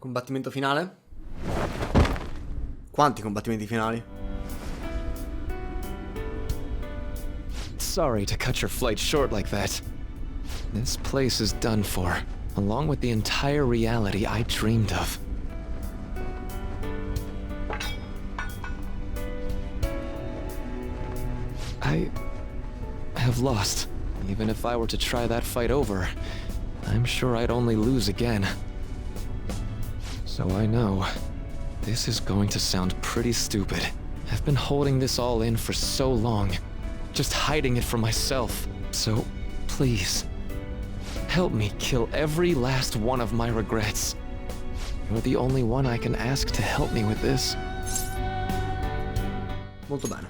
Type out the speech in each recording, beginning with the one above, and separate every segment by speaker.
Speaker 1: Combattimento finale? Quanti combattimenti finali?
Speaker 2: Sorry to cut your flight short like that. This place is done for, along with the entire reality I dreamed of. I have lost. Even if I were to try that fight over, I'm sure I'd only lose again. So I know, this is going to sound pretty stupid. I've been holding this all in for so long, just hiding it from myself. So, please, help me kill every last one of my regrets. You're the only one I can ask to help me with this.
Speaker 1: Molto bene.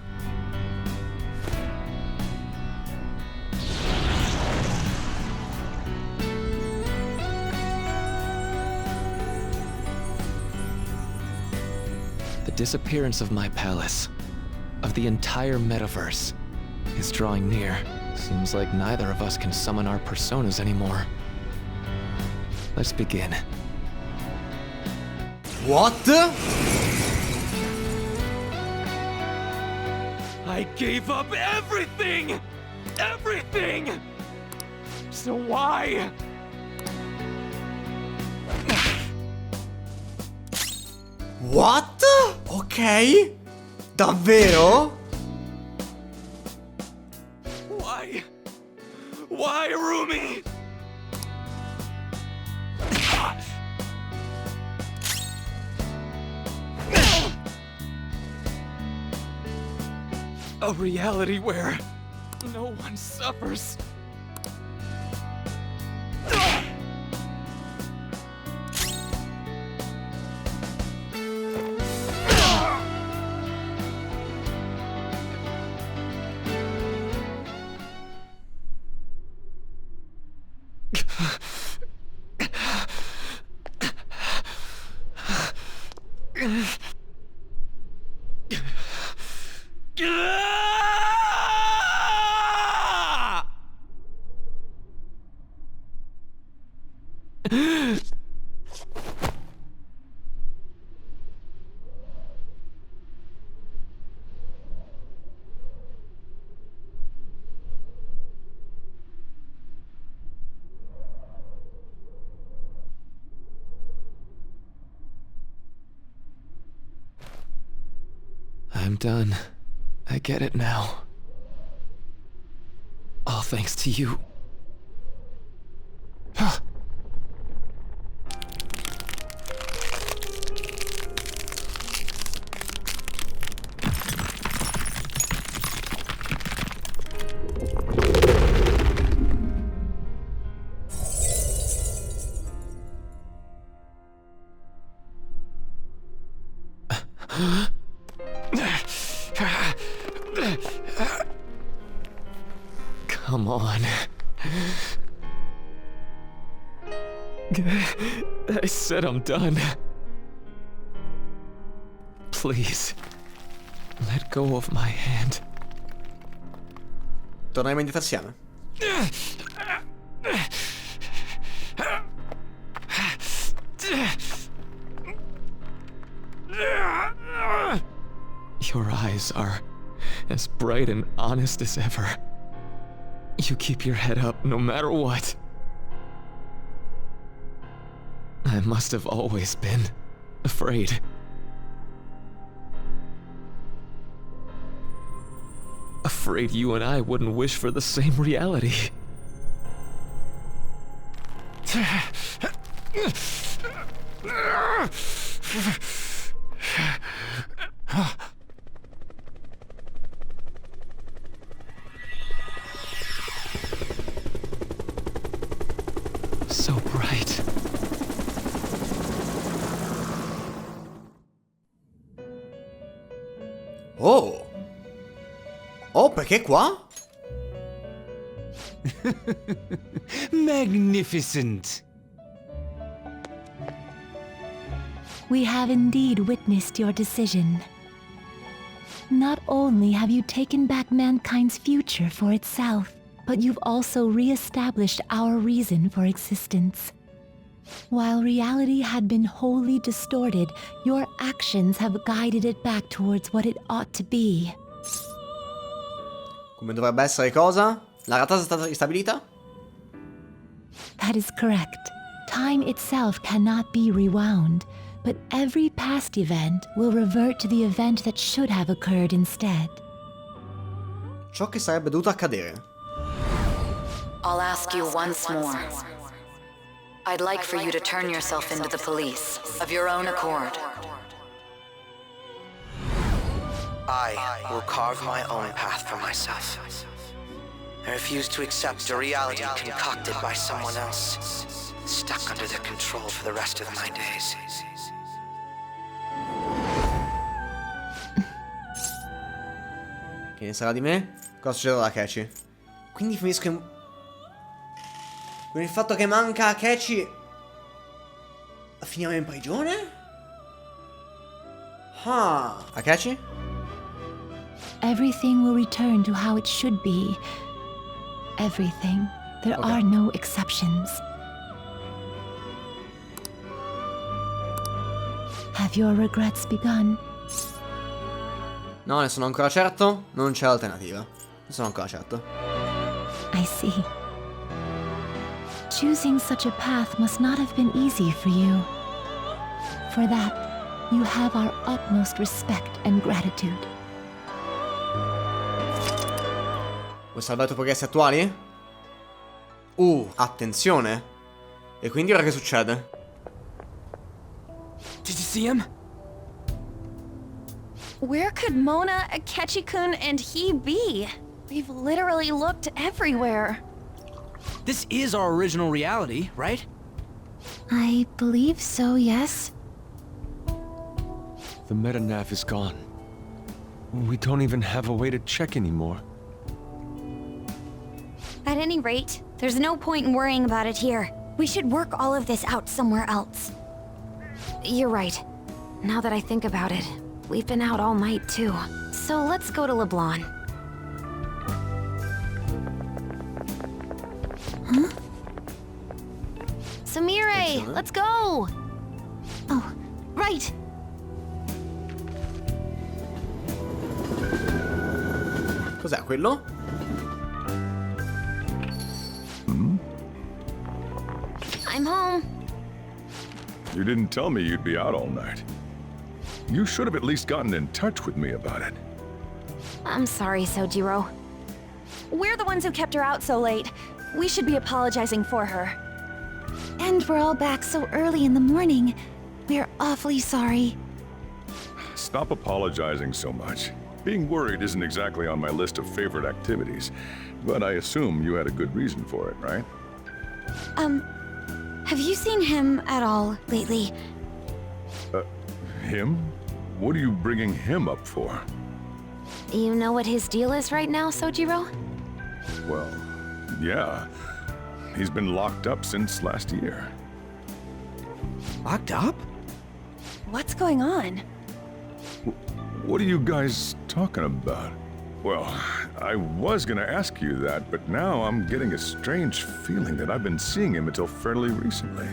Speaker 2: The disappearance of my palace, of the entire metaverse, is drawing near. Seems like neither of us can summon our personas anymore. Let's begin.
Speaker 1: What?
Speaker 2: I gave up everything! Everything! So why?
Speaker 1: What? Ok. Davvero?
Speaker 2: Why? Why, Rumi? A reality where no one suffers. I'm done. I get it now. All thanks to you. Come on. I said I'm done. Please, let go of my hand.
Speaker 1: Torniamo indietro assieme.
Speaker 2: Your eyes are as bright and honest as ever. You keep your head up no matter what. I must have always been afraid. Afraid you and I wouldn't wish for the same reality. So bright.
Speaker 1: Oh. Oh, perché qua?
Speaker 3: Magnificent!
Speaker 4: We have indeed witnessed your decision. Not only have you taken back mankind's future for itself, but you've also re-established our reason for existence. While reality had been wholly distorted, your actions have guided it back towards what it ought to be.
Speaker 1: Come dovrebbe essere cosa? La realtà è stata ristabilita?
Speaker 4: That is correct. Time itself cannot be rewound, but every past event will revert to the event that should have occurred instead.
Speaker 1: Ciò che sarebbe dovuto accadere.
Speaker 3: I'll ask you once more. I'd like for you to turn yourself into the police, of your own accord.
Speaker 5: I will carve my own path for myself. I refuse to accept a reality concocted by someone else, stuck under their control for the rest of my days.
Speaker 1: Che ne sarà di me? Cosa succederà a Akechi? Quindi finisco in... Con il fatto che manca Akechi... Finiamo in prigione? Ah, Akechi?
Speaker 4: Everything will return to how it should be. Everything. There
Speaker 1: Okay.
Speaker 4: are no exceptions. Have your regrets begun?
Speaker 1: No, ne sono ancora certo. Non c'è alternativa. Ne sono ancora certo.
Speaker 4: I see. Choosing such a path must not have been easy for you. For that, you have our utmost respect and gratitude.
Speaker 1: Vuoi salvare i tuoi progressi attuali? Attenzione. E quindi ora che succede?
Speaker 6: Did you see him?
Speaker 7: Where could Mona, Akechi-kun, and he be? We've literally looked everywhere.
Speaker 6: This is our original reality, right?
Speaker 7: I believe so, yes.
Speaker 2: The metanav is gone. We don't even have a way to check anymore.
Speaker 8: At any rate, there's no point in worrying about it here. We should work all of this out somewhere else.
Speaker 3: You're right. Now that I think about it, we've been out all night too. So let's go to LeBlanc.
Speaker 8: Samire, let's go! Oh, right!
Speaker 1: Cos'è quello?
Speaker 8: I'm home.
Speaker 9: You didn't tell me you'd be out all night. You should have at least gotten in touch with me about it.
Speaker 3: I'm sorry, Sojiro.
Speaker 7: We're the ones who kept her out so late. We should be apologizing for her.
Speaker 8: And we're all back so early in the morning. We're awfully sorry.
Speaker 9: Stop apologizing so much. Being worried isn't exactly on my list of favorite activities, but I assume you had a good reason for it, right?
Speaker 8: Have you seen him at all lately?
Speaker 9: Him? What are you bringing him up for?
Speaker 3: You know what his deal is right now, Sojiro?
Speaker 9: Well, yeah. He's been locked up since last year.
Speaker 6: Locked up?
Speaker 7: What's going on?
Speaker 9: What are you guys talking about? Well, I was gonna ask you that, but now I'm getting a strange feeling that I've been seeing him until fairly recently.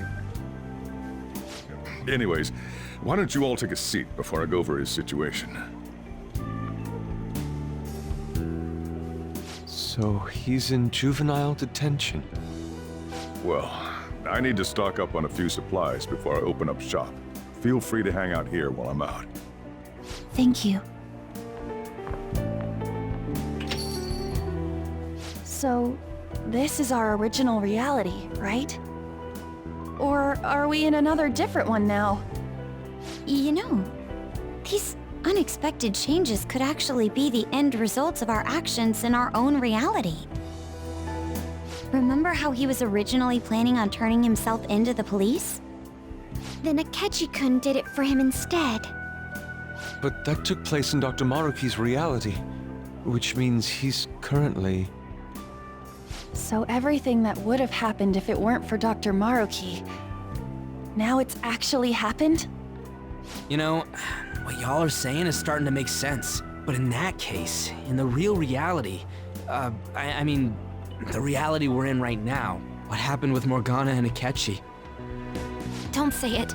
Speaker 9: Anyways, why don't you all take a seat before I go over his situation?
Speaker 2: So he's in juvenile detention.
Speaker 9: Well, I need to stock up on a few supplies before I open up shop. Feel free to hang out here while I'm out.
Speaker 4: Thank you.
Speaker 7: So, this is our original reality, right? Or are we in another different one now?
Speaker 8: You know, these unexpected changes could actually be the end results of our actions in our own reality. Remember how he was originally planning on turning himself into the police? Then Akechi-kun did it for him instead.
Speaker 2: But that took place in Dr. Maruki's reality, which means he's currently...
Speaker 7: So everything that would have happened if it weren't for Dr. Maruki, now it's actually happened?
Speaker 6: You know, what y'all are saying is starting to make sense. But in that case, in the real reality, I mean, the reality we're in right now, what happened with Morgana and Akechi?
Speaker 8: Don't say it.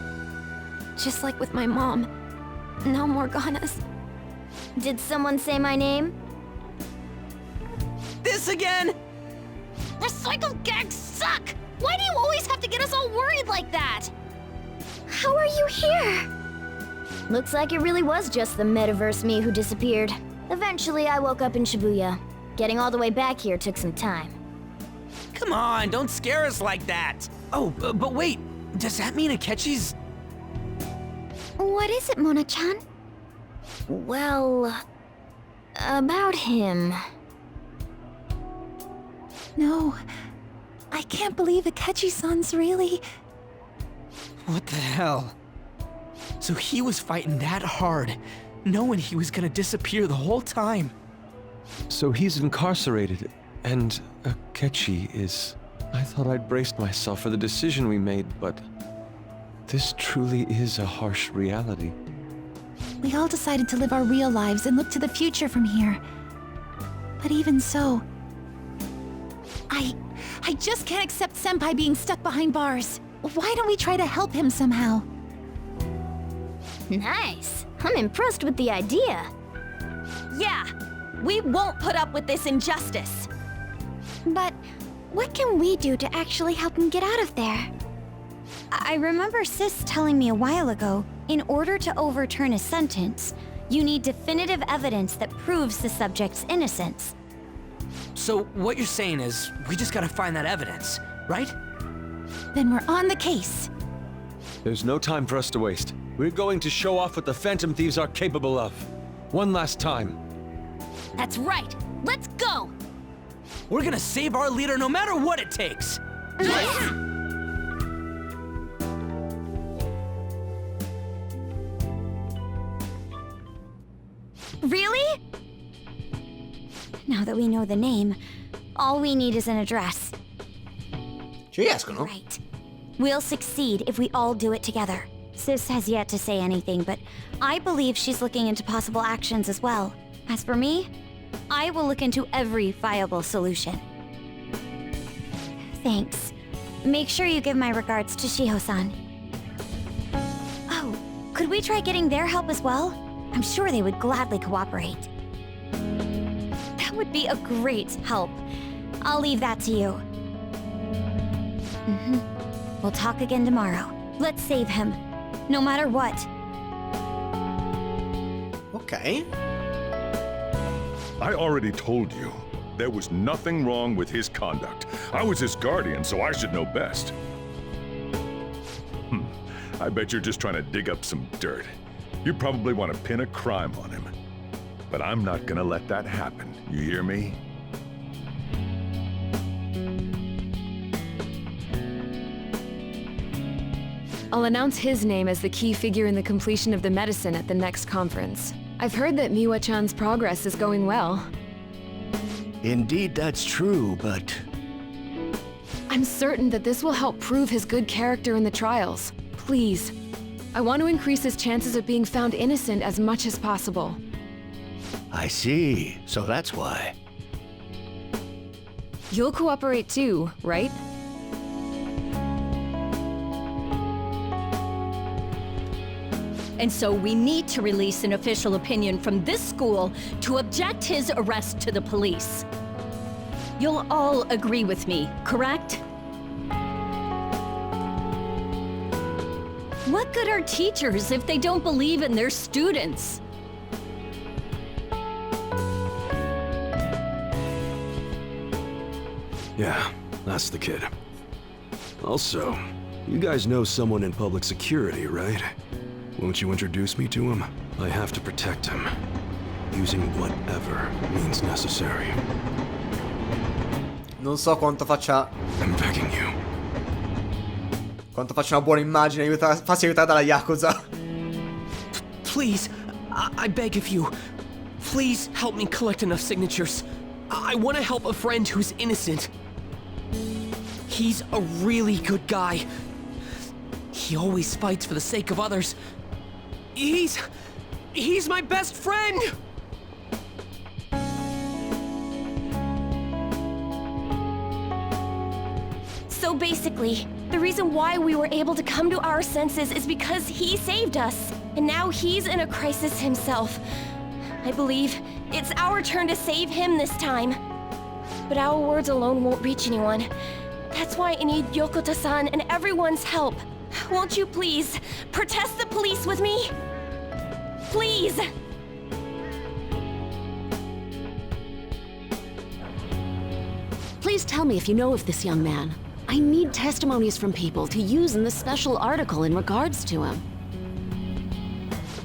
Speaker 8: Just like with my mom. No Morganas. Did someone say my name?
Speaker 6: This again?
Speaker 8: Recycled gags suck! Why do you always have to get us all worried like that? How are you here? Looks like it really was just the metaverse me who disappeared. Eventually, I woke up in Shibuya. Getting all the way back here took some time.
Speaker 6: Come on, don't scare us like that. Oh, but wait. Does that mean Akechi's...
Speaker 8: What is it, Mona-chan? Well... about him.
Speaker 4: No. I can't believe Akechi-san's really...
Speaker 6: What the hell? So he was fighting that hard, knowing he was gonna disappear the whole time.
Speaker 2: So he's incarcerated, and Akechi is... I thought I'd braced myself for the decision we made, but... This truly is a harsh reality.
Speaker 4: We all decided to live our real lives and look to the future from here. But even so... I just can't accept Senpai being stuck behind bars. Why don't we try to help him somehow?
Speaker 8: Nice. I'm impressed with the idea.
Speaker 7: Yeah, we won't put up with this injustice.
Speaker 8: But what can we do to actually help him get out of there? I remember Sis telling me a while ago, in order to overturn a sentence, you need definitive evidence that proves the subject's innocence.
Speaker 6: So what you're saying is, we just gotta find that evidence, right?
Speaker 4: Then we're on the case.
Speaker 2: There's no time for us to waste. We're going to show off what the Phantom Thieves are capable of. One last time.
Speaker 7: That's right. Let's go!
Speaker 6: We're gonna save our leader no matter what it takes.
Speaker 8: Really? Now that we know the name, all we need is an address.
Speaker 1: Ci riescono?
Speaker 8: Right. We'll succeed if we all do it together. Sis has yet to say anything, but I believe she's looking into possible actions as well. As for me, I will look into every viable solution. Thanks. Make sure you give my regards to Shiho-san. Oh, could we try getting their help as well? I'm sure they would gladly cooperate. That would be a great help. I'll leave that to you. We'll talk again tomorrow. Let's save him. No matter what.
Speaker 1: Ok.
Speaker 9: I already told you. There was nothing wrong with his conduct. I was his guardian, so I should know best. I bet you're just trying to dig up some dirt. You probably want to pin a crime on him. But I'm not gonna let that happen. You hear me?
Speaker 10: I'll announce his name as the key figure in the completion of the medicine at the next conference. I've heard that Miwa-chan's progress is going well.
Speaker 11: Indeed, that's true, but...
Speaker 10: I'm certain that this will help prove his good character in the trials. Please. I want to increase his chances of being found innocent as much as possible.
Speaker 11: I see. So that's why.
Speaker 10: You'll cooperate too, right?
Speaker 12: And so we need to release an official opinion from this school to object his arrest to the police. You'll all agree with me, correct? What good are teachers if they don't believe in their students?
Speaker 11: Yeah, that's the kid. Also, you guys know someone in public security, right? Won't you introduce me to him? I have to protect him, using whatever means necessary.
Speaker 1: Non so quanto faccia...
Speaker 11: I'm begging you.
Speaker 1: Quanto faccia una buona immagine farsi aiutare dalla Yakuza.
Speaker 6: Please, I beg of you. Please help me collect enough signatures. I want to help a friend who's innocent. He's a really good guy. He always fights for the sake of others. He's my best friend!
Speaker 8: So basically,
Speaker 7: The reason why we were able to come to our senses is because he saved us. And now he's in a crisis himself. I believe it's our turn to save him this time. But our words alone won't reach anyone. That's why I need Yokota-san and everyone's help. Won't you please protest the police with me? Please!
Speaker 12: Please tell me if you know of this young man. I need testimonies from people to use in the special article in regards to him.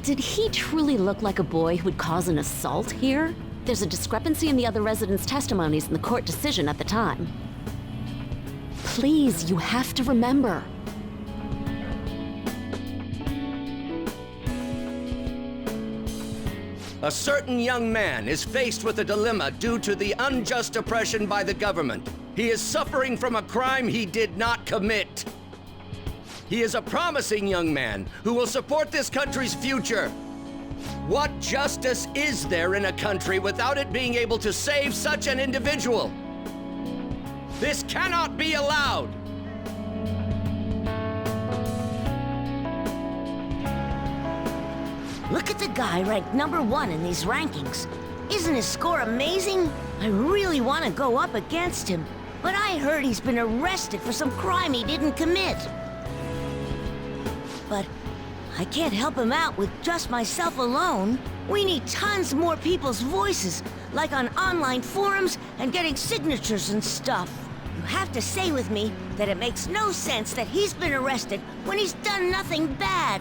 Speaker 12: Did he truly look like a boy who would cause an assault here? There's a discrepancy in the other residents' testimonies in the court decision at the time. Please, you have to remember.
Speaker 13: A certain young man is faced with a dilemma due to the unjust oppression by the government. He is suffering from a crime he did not commit. He is a promising young man who will support this country's future. What justice is there in a country without it being able to save such an individual? This cannot be allowed!
Speaker 14: Look at the guy ranked #1 in these rankings. Isn't his score amazing? I really want to go up against him, but I heard he's been arrested for some crime he didn't commit. But I can't help him out with just myself alone. We need tons more people's voices, like on online forums and getting signatures and stuff. You have to say with me that it makes no sense that he's been arrested when he's done nothing bad.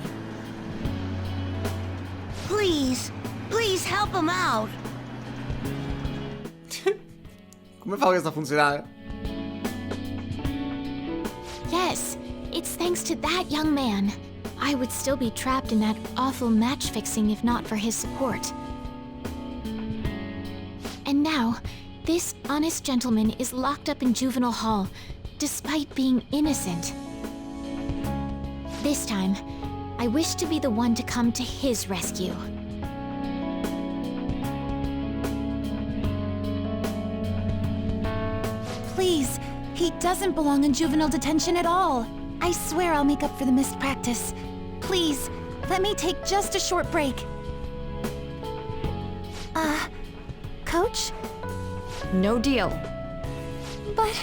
Speaker 14: Please, please help him out.
Speaker 1: Come fa questo a funzionare?
Speaker 8: Yes, it's thanks to that young man. I would still be trapped in that awful match fixing if not for his support. And now, this honest gentleman is locked up in juvenile hall, despite being innocent. This time, I wish to be the one to come to his rescue.
Speaker 4: Please, he doesn't belong in juvenile detention at all. I swear I'll make up for the missed practice. Please, let me take just a short break. Coach?
Speaker 10: No deal.
Speaker 4: But...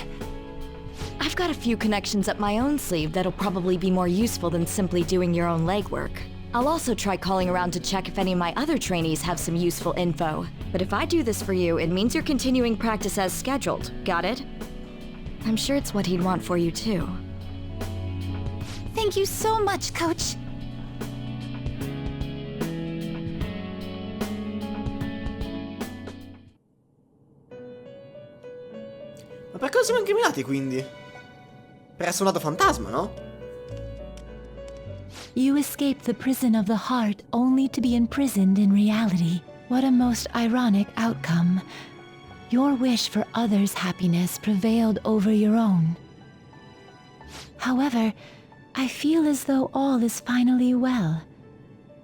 Speaker 15: I've got a few connections up my own sleeve that'll probably be more useful than simply doing your own legwork. I'll also try calling around to check if any of my other trainees have some useful info. But if I do this for you, it means you're continuing practice as scheduled. Got it? I'm sure it's what he'd want for you too.
Speaker 4: Thank you so much, Coach.
Speaker 1: Ma per cosa siamo incriminati quindi? Per essere un dato fantasma, no?
Speaker 4: You escaped the prison of the heart only to be imprisoned in reality. What a most ironic outcome. Your wish for others' happiness prevailed over your own. However, I feel as though all is finally well.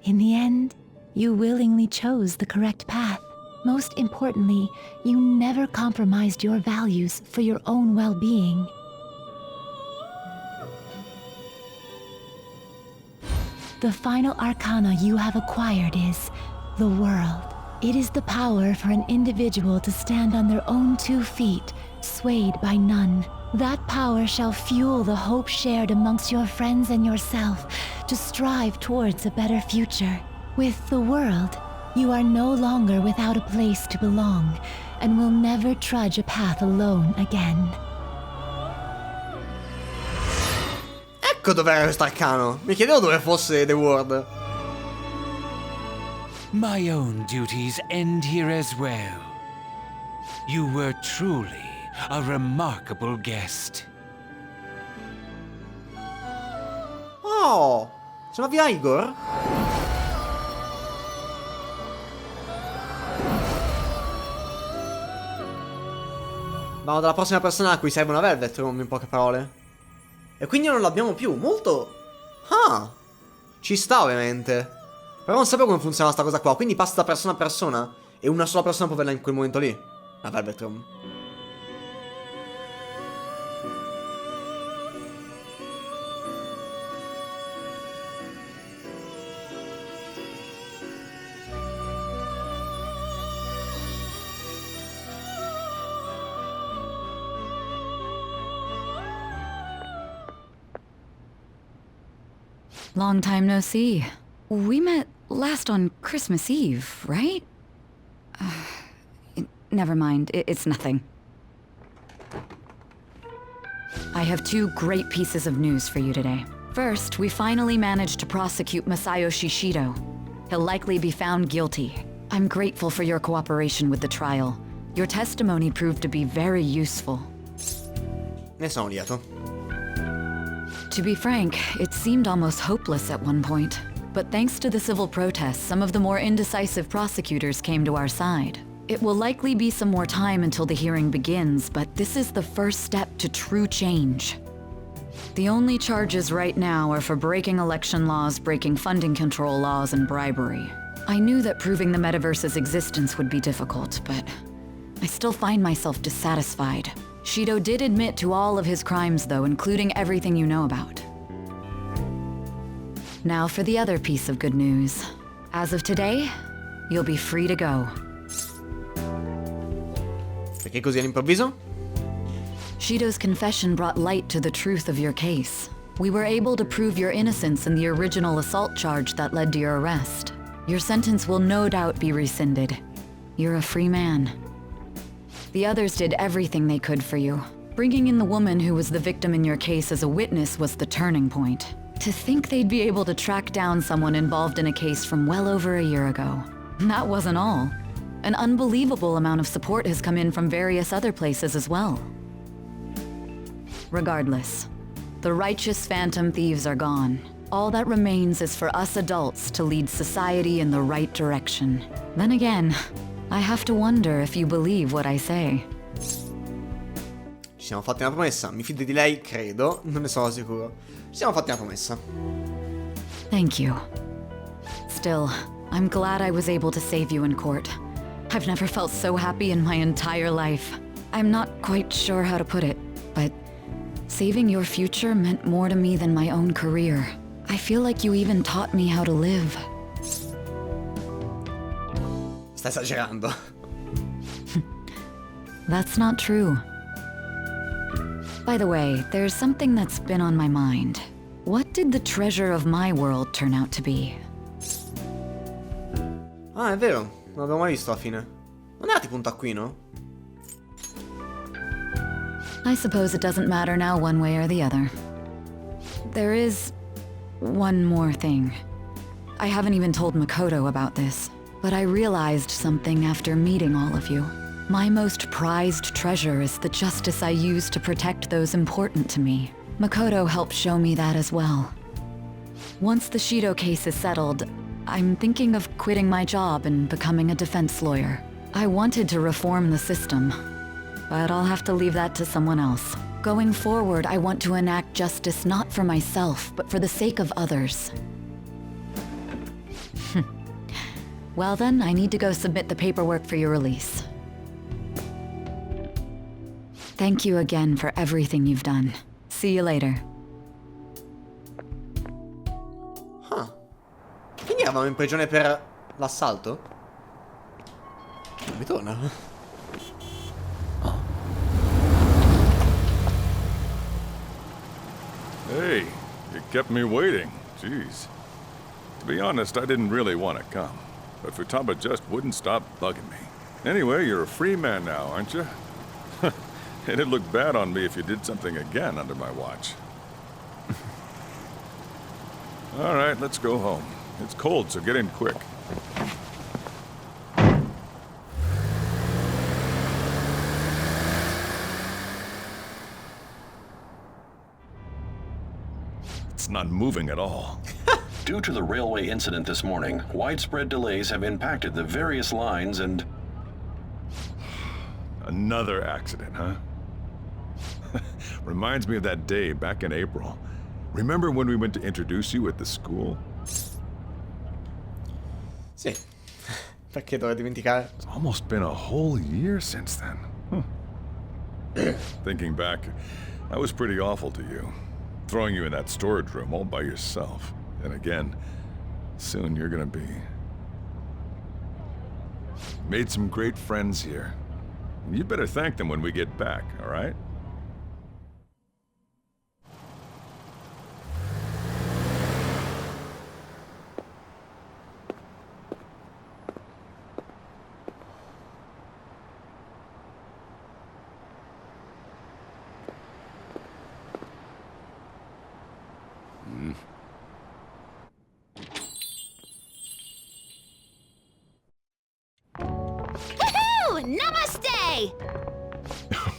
Speaker 4: In the end, you willingly chose the correct path. Most importantly, you never compromised your values for your own well-being. The final arcana you have acquired is the world. It is the power for an individual to stand on their own 2 feet, swayed by none. That power shall fuel the hope shared amongst your friends and yourself to strive towards a better future. With the world, you are no longer without a place to belong, and will never trudge a path alone again.
Speaker 1: Ecco dov'era questo arcano. Mi chiedevo dove fosse The World.
Speaker 16: My own duties end here as well. You were truly a remarkable guest.
Speaker 1: Oh, sono via Igor? Vamo dalla prossima persona a cui serve una Velvet Room, in poche parole. E quindi non l'abbiamo più, molto... Ah, ci sta ovviamente. Però non sapevo come funziona sta cosa qua, quindi passa da persona a persona e una sola persona può averla in quel momento lì. La Velvet Room.
Speaker 15: Long time no see. We met last on Christmas Eve, right? Never mind, it's nothing. I have 2 great pieces of news for you today. First, we finally managed to prosecute Masayoshi Shido. He'll likely be found guilty. I'm grateful for your cooperation with the trial. Your testimony proved to be very useful.
Speaker 1: Ne sono lieto.
Speaker 15: To be frank, it seemed almost hopeless at one point. But thanks to the civil protests, some of the more indecisive prosecutors came to our side. It will likely be some more time until the hearing begins, but this is the first step to true change. The only charges right now are for breaking election laws, breaking funding control laws, and bribery. I knew that proving the metaverse's existence would be difficult, but I still find myself dissatisfied. Shido did admit to all of his crimes, though, including everything you know about. Now for the other piece of good news. As of today, you'll be free to go.
Speaker 1: Perché così all'improvviso?
Speaker 15: Shido's confession brought light to the truth of your case. We were able to prove your innocence in the original assault charge that led to your arrest. Your sentence will no doubt be rescinded. You're a free man. The others did everything they could for you. Bringing in the woman who was the victim in your case as a witness was the turning point. To think they'd be able to track down someone involved in a case from well over a year ago. That wasn't all. An unbelievable amount of support has come in from various other places as well. Regardless, the righteous phantom thieves are gone. All that remains is for us adults to lead society in the right direction. Then again, I have to wonder if you believe what I say.
Speaker 1: Ci siamo fatti una promessa. Mi fido di lei, credo. Non ne sono sicuro. Ci siamo fatti una promessa.
Speaker 15: Thank you. Still, I'm glad I was able to save you in court. I've never felt so happy in my entire life. I'm not quite sure how to put it, but saving your future meant more to me than my own career. I feel like you even taught me how to live.
Speaker 1: Stai esagerando.
Speaker 15: That's not true. By the way, there's something that's been on my mind. What did the treasure of my world turn out to be?
Speaker 1: Ah, è vero. Non l'avevo mai visto alla fine. Non era tipo un taccuino?
Speaker 15: I suppose it doesn't matter now one way or the other. There is one more thing. I haven't even told Makoto about this, but I realized something after meeting all of you. My most prized treasure is the justice I use to protect those important to me. Makoto helped show me that as well. Once the Shido case is settled, I'm thinking of quitting my job and becoming a defense lawyer. I wanted to reform the system, but I'll have to leave that to someone else. Going forward, I want to enact justice not for myself, but for the sake of others. Well then, I need to go submit the paperwork for your release. Thank you again for everything you've done. See you later.
Speaker 1: Quindi eravamo in prigione per l'assalto? Non mi torna.
Speaker 9: Hey, you kept me waiting. Jeez. To be honest, I didn't really want to come. But Futaba just wouldn't stop bugging me. Anyway, you're a free man now, aren't you? It'd look bad on me if you did something again under my watch. All right, let's go home. It's cold, so get in quick. It's not moving at all.
Speaker 17: Due to the railway incident this morning, widespread delays have impacted the various lines and...
Speaker 9: Another accident, huh? Reminds me of that day back in April. Remember when we went to introduce you at the school?
Speaker 1: Sì. Perché dovrei dimenticare?
Speaker 9: It's almost been a whole year since then. Thinking back, I was pretty awful to you. Throwing you in that storage room all by yourself. And again, soon you're gonna be. Made some great friends here. You better thank them when we get back, all right?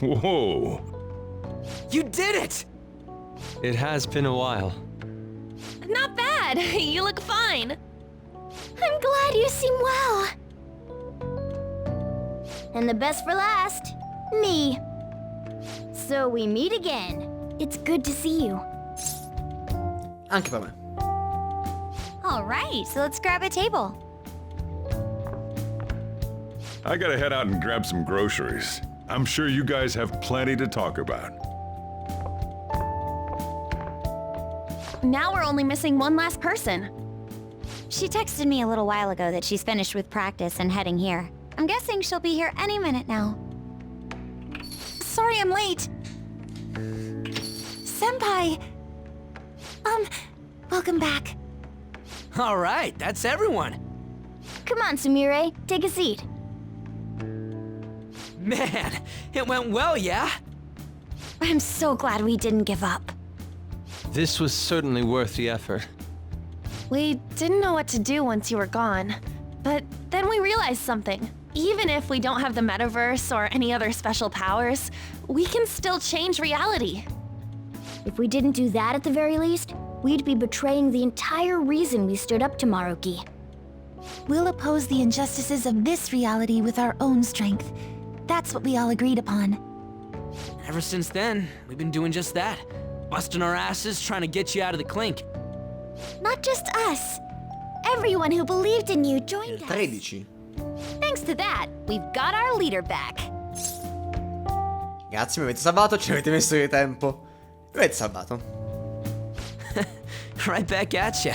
Speaker 9: Whoa.
Speaker 6: You did it!
Speaker 2: It has been a while.
Speaker 7: Not bad. You look fine.
Speaker 8: I'm glad you seem well. And the best for last, me. So we meet again. It's good to see you.
Speaker 1: Anche per me.
Speaker 8: All right, so let's grab a table.
Speaker 9: I gotta head out and grab some groceries. I'm sure you guys have plenty to talk about.
Speaker 7: Now we're only missing one last person.
Speaker 8: She texted me a little while ago that she's finished with practice and heading here. I'm guessing she'll be here any minute now.
Speaker 7: Sorry I'm late.
Speaker 4: Senpai! Welcome back.
Speaker 6: All right, that's everyone.
Speaker 8: Come on, Sumire, take a seat.
Speaker 6: Man, it went well, yeah?
Speaker 8: I'm so glad we didn't give up.
Speaker 2: This was certainly worth the effort.
Speaker 7: We didn't know what to do once you were gone. But then we realized something. Even if we don't have the metaverse or any other special powers, we can still change reality.
Speaker 8: If we didn't do that at the very least, we'd be betraying the entire reason we stood up to Maruki.
Speaker 4: We'll oppose the injustices of this reality with our own strength. That's what we all agreed upon.
Speaker 6: Ever since then, we've been doing just that. Busting our asses trying to get you out of the clink.
Speaker 8: Not just us. Everyone who believed in you joined us.
Speaker 1: 13.
Speaker 8: Thanks to that, we've got our leader back.
Speaker 1: Grazie, mi avete salvato, ci avete messo di tempo. Mi avete salvato.
Speaker 6: Right back at ya.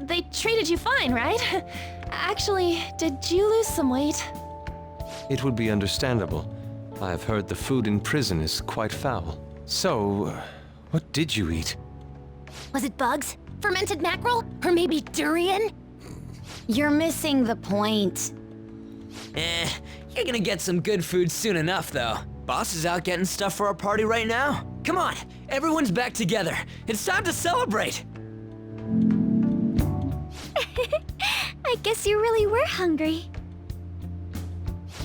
Speaker 7: They treated you fine, right? Actually, did you lose some weight?
Speaker 2: It would be understandable. I've heard the food in prison is quite foul. So, what did you eat?
Speaker 8: Was it bugs? Fermented mackerel? Or maybe durian? You're missing the point.
Speaker 6: You're gonna get some good food soon enough, though. Boss is out getting stuff for our party right now. Come on, everyone's back together. It's time to celebrate.
Speaker 8: I guess you really were hungry.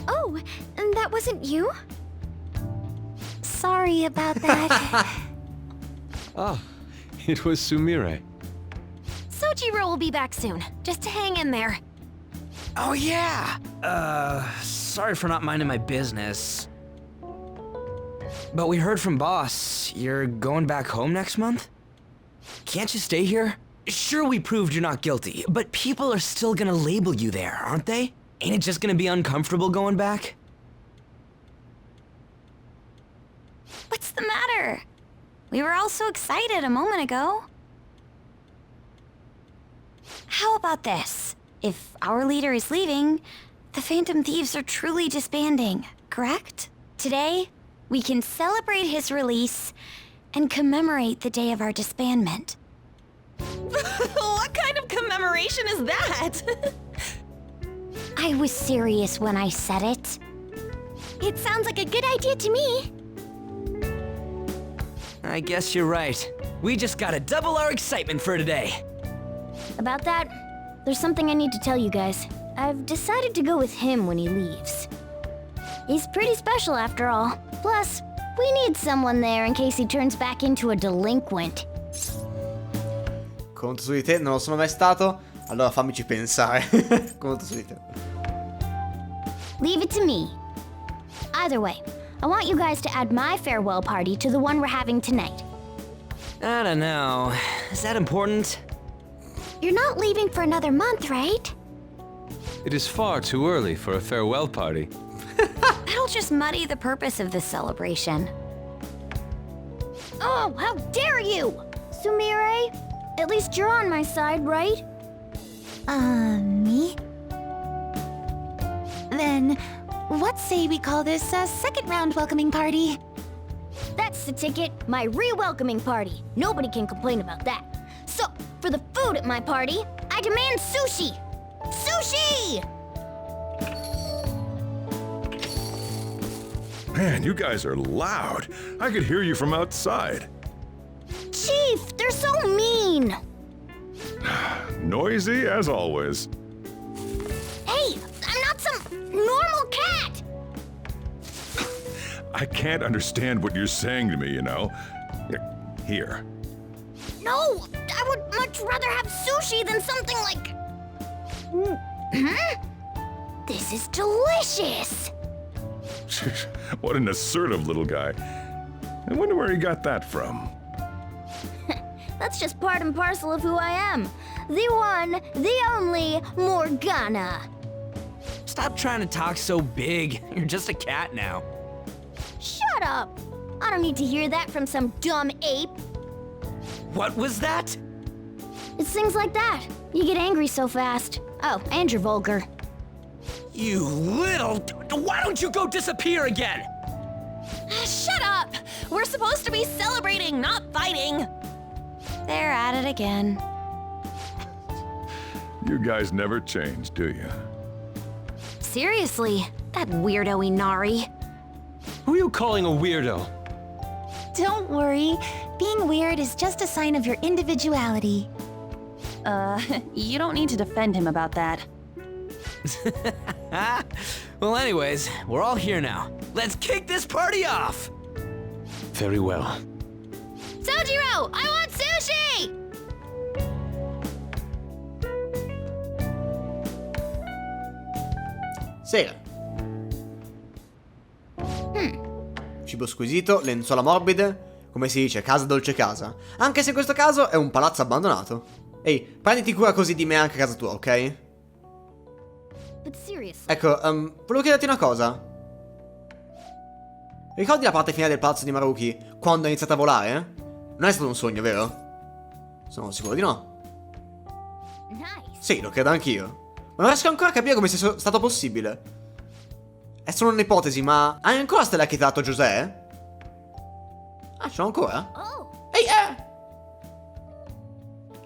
Speaker 8: Oh, and that wasn't you? Sorry about that.
Speaker 2: Ah, it was Sumire.
Speaker 7: Sojiro will be back soon. Just hang in there.
Speaker 6: Oh yeah! Sorry for not minding my business. But we heard from Boss, you're going back home next month? Can't you stay here? Sure, we proved you're not guilty, but people are still gonna label you there, aren't they? Ain't it just gonna be uncomfortable going back?
Speaker 8: What's the matter? We were all so excited a moment ago. How about this? If our leader is leaving, the Phantom Thieves are truly disbanding, correct? Today, we can celebrate his release and commemorate the day of our disbandment.
Speaker 7: What kind of commemoration is that?
Speaker 8: I was serious when I said it. It sounds like a good idea to me.
Speaker 6: I guess you're right. We just gotta double our excitement for today.
Speaker 8: About that, there's something I need to tell you guys. I've decided to go with him when he leaves. He's pretty special after all. Plus, we need someone there in case he turns back into a delinquent.
Speaker 1: Conto su di te, non lo sono mai stato. Allora fammici pensare. Conto su di te.
Speaker 8: Leave it to me. Either way, I want you guys to add my farewell party to the one we're having tonight.
Speaker 6: I don't know. Is that important?
Speaker 8: You're not leaving for another month, right?
Speaker 2: It is far too early for a farewell party.
Speaker 8: That'll just muddy the purpose of this celebration. Oh, how dare you! Sumire, at least you're on my side, right?
Speaker 4: Me? Then, what say we call this a second round welcoming party?
Speaker 8: That's the ticket, my re-welcoming party. Nobody can complain about that. So, for the food at my party, I demand sushi! Sushi!
Speaker 9: Man, you guys are loud. I could hear you from outside.
Speaker 8: Chief, they're so mean!
Speaker 9: Noisy as always.
Speaker 8: Hey, I'm not some normal cat!
Speaker 9: I can't understand what you're saying to me, you know? Here.
Speaker 8: No, I would much rather have sushi than something like... This is delicious.
Speaker 9: What an assertive little guy. I wonder where he got that from.
Speaker 8: That's just part and parcel of who I am. The one, the only Morgana.
Speaker 6: Stop trying to talk so big. You're just a cat now.
Speaker 8: Shut up. I don't need to hear that from some dumb ape.
Speaker 6: What was that?
Speaker 8: It's things like that. You get angry so fast. Oh, and you're vulgar.
Speaker 6: You little... Why don't you go disappear again?
Speaker 7: Shut up! We're supposed to be celebrating, not fighting!
Speaker 15: They're at it again.
Speaker 9: You guys never change, do you?
Speaker 8: Seriously, that weirdo Inari.
Speaker 6: Who are you calling a weirdo?
Speaker 4: Don't worry. Being weird is just a sign of your individuality.
Speaker 15: You don't need to defend him about that.
Speaker 6: Well, anyways, we're all here now. Let's kick this party off!
Speaker 2: Very well.
Speaker 8: Sojiro, I want sushi!
Speaker 1: Sera. Cibo squisito, lenzuola morbide, come si dice, casa dolce casa. Anche se in questo caso è un palazzo abbandonato. Ehi, prenditi cura così di me anche a casa tua, ok? Ecco, volevo chiederti una cosa. Ricordi la parte finale del palazzo di Maruki, quando ha iniziato a volare? Non è stato un sogno, vero? Sono sicuro di no. Sì, lo credo anch'io. Ma non riesco ancora a capire come sia stato possibile. È solo un'ipotesi, ma... Hai ancora la stella che ti ha dato José? Ah, ce l'ho ancora? Ehi,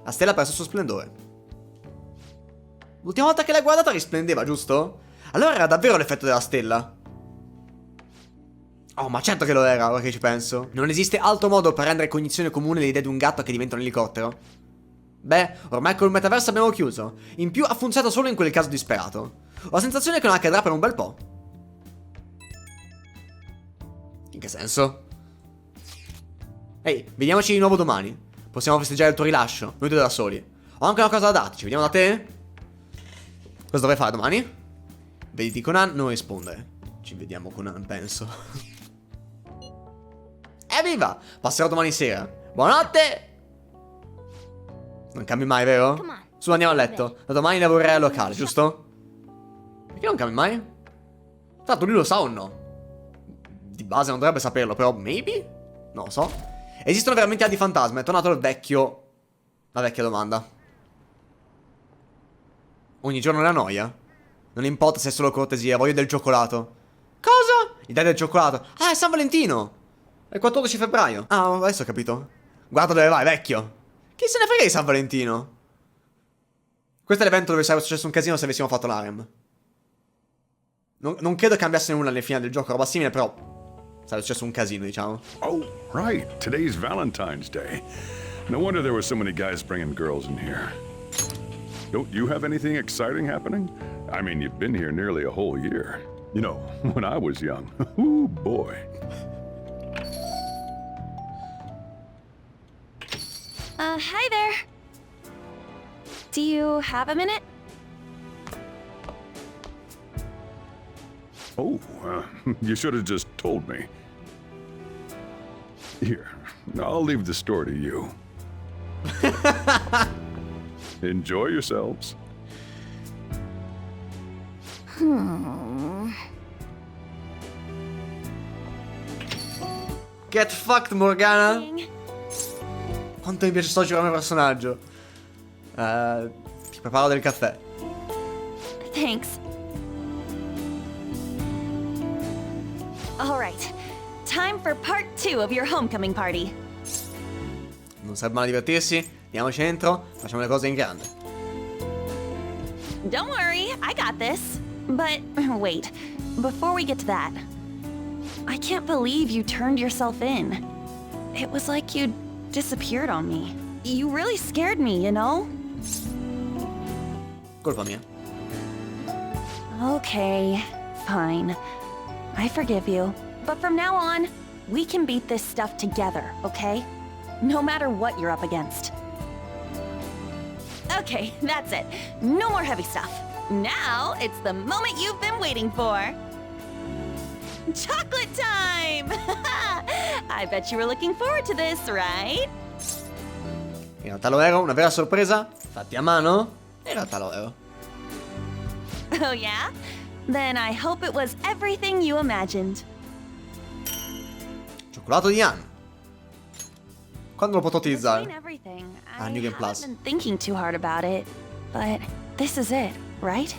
Speaker 1: La stella ha perso il suo splendore. L'ultima volta che l'hai guardata risplendeva, giusto? Allora era davvero l'effetto della stella. Oh, ma certo che lo era, ora che ci penso. Non esiste altro modo per rendere cognizione comune l'idea di un gatto che diventa un elicottero. Beh, ormai col metaverso abbiamo chiuso. In più ha funzionato solo in quel caso disperato. Ho la sensazione che non accadrà per un bel po'. In che senso? Ehi, vediamoci di nuovo domani. Possiamo festeggiare il tuo rilascio, noi due da soli. Ho anche una cosa da darti, ci vediamo da te? Cosa dovrei fare domani? Vediti Conan, non rispondere. Ci vediamo Conan, penso. Evviva! Passerò domani sera. Buonanotte! Non cambi mai, vero? Su, andiamo a letto. Da domani lavorerai al locale, giusto? Perché non cambi mai? Tanto lui lo sa o no? Di base non dovrebbe saperlo, però maybe? Non lo so. Esistono veramente adi fantasma? È tornato il vecchio... La vecchia domanda. Ogni giorno la noia? Non importa se è solo cortesia, voglio del cioccolato. Cosa? Il dai del cioccolato? Ah, è San Valentino! È il 14 febbraio. Ah, adesso ho capito. Guarda dove vai, vecchio. Chi se ne frega di San Valentino? Questo è l'evento dove sarebbe successo un casino se avessimo fatto l'harem. Non credo cambiasse nulla nel finale del gioco, roba simile, però sarebbe successo un casino, diciamo.
Speaker 9: Oh, right. Today's Valentine's Day. No wonder there were so many guys bringing girls in here. Don't you have anything exciting happening? I mean, you've been here nearly a whole year. You know, when I was young. Ooh, boy.
Speaker 15: Hi there. Do you have a minute?
Speaker 9: Oh, you should have just told me. Here, I'll leave the store to you. Enjoy yourselves.
Speaker 1: Get fucked, Morgana. Quanto mi piace Sojiro come personaggio. Ti preparo del caffè.
Speaker 15: Thanks. All right. Time for part 2 of your homecoming party.
Speaker 1: Non serve male divertirsi. Andiamoci dentro. Facciamo le cose in grande.
Speaker 15: Don't worry, I got this. But wait, before we get to that, I can't believe you turned yourself in. It was like you'd disappeared on me. You really scared me, you know?
Speaker 1: Colpa mia.
Speaker 15: Okay, fine. I forgive you.
Speaker 7: But from now on, we can beat this stuff together, okay? No matter what you're up against. Okay, that's it. No more heavy stuff. Now, it's the moment you've been waiting for. Chocolate time! I bet you were looking forward to this, right?
Speaker 1: In realtà lo ero, una vera sorpresa? Fatti a mano? In realtà lo ero.
Speaker 7: Oh yeah? Then I hope it was everything you imagined.
Speaker 1: Cioccolato di Ann. Quando lo potrò utilizzare?
Speaker 7: Everything.
Speaker 1: Ah, New Game Plus.
Speaker 7: I've been thinking too hard about it, but this is it, right?